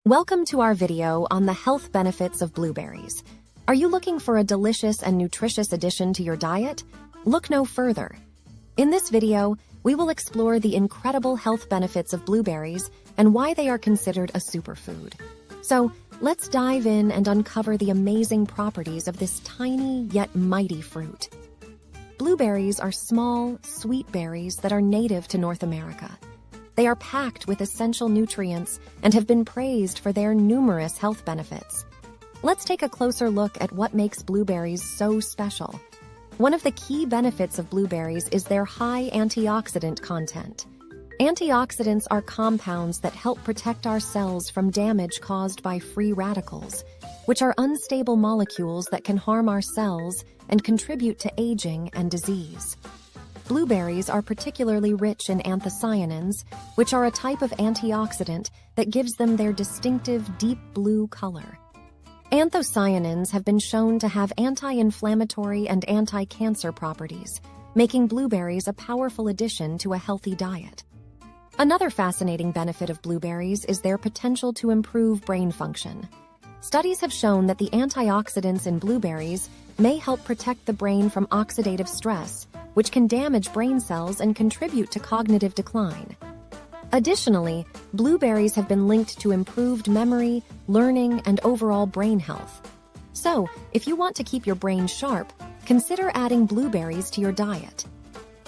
Welcome to our video on the health benefits of blueberries. Are you looking for a delicious and nutritious addition to your diet? Look no further. In this video, we will explore the incredible health benefits of blueberries and why they are considered a superfood. So, let's dive in and uncover the amazing properties of this tiny yet mighty fruit. Blueberries are small, sweet berries that are native to North America. They are packed with essential nutrients and have been praised for their numerous health benefits. Let's take a closer look at what makes blueberries so special. One of the key benefits of blueberries is their high antioxidant content. Antioxidants are compounds that help protect our cells from damage caused by free radicals, which are unstable molecules that can harm our cells and contribute to aging and disease. Blueberries are particularly rich in anthocyanins, which are a type of antioxidant that gives them their distinctive deep blue color. Anthocyanins have been shown to have anti-inflammatory and anti-cancer properties, making blueberries a powerful addition to a healthy diet. Another fascinating benefit of blueberries is their potential to improve brain function. Studies have shown that the antioxidants in blueberries may help protect the brain from oxidative stress, which can damage brain cells and contribute to cognitive decline. Additionally, blueberries have been linked to improved memory, learning, and overall brain health. So, if you want to keep your brain sharp, consider adding blueberries to your diet.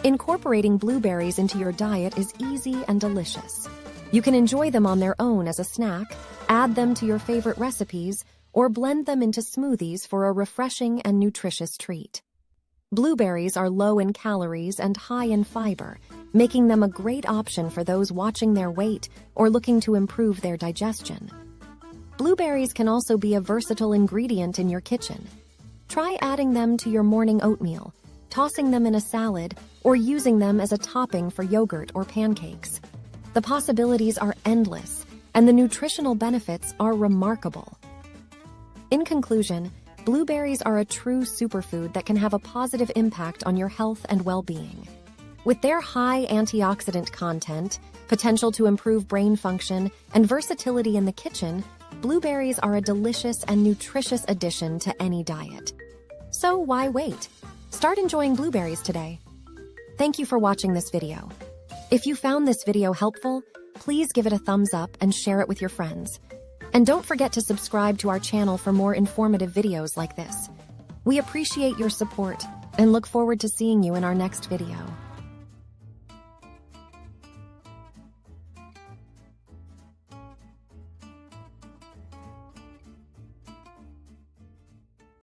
Incorporating blueberries into your diet is easy and delicious. You can enjoy them on their own as a snack, add them to your favorite recipes, or blend them into smoothies for a refreshing and nutritious treat. Blueberries are low in calories and high in fiber, making them a great option for those watching their weight or looking to improve their digestion. Blueberries can also be a versatile ingredient in your kitchen. Try adding them to your morning oatmeal, tossing them in a salad, or using them as a topping for yogurt or pancakes. The possibilities are endless, and the nutritional benefits are remarkable. In conclusion, blueberries are a true superfood that can have a positive impact on your health and well-being. With their high antioxidant content, potential to improve brain function, and versatility in the kitchen, blueberries are a delicious and nutritious addition to any diet. So why wait? Start enjoying blueberries today. Thank you for watching this video. If you found this video helpful, please give it a thumbs up and share it with your friends. And don't forget to subscribe to our channel for more informative videos like this. We appreciate your support and look forward to seeing you in our next video.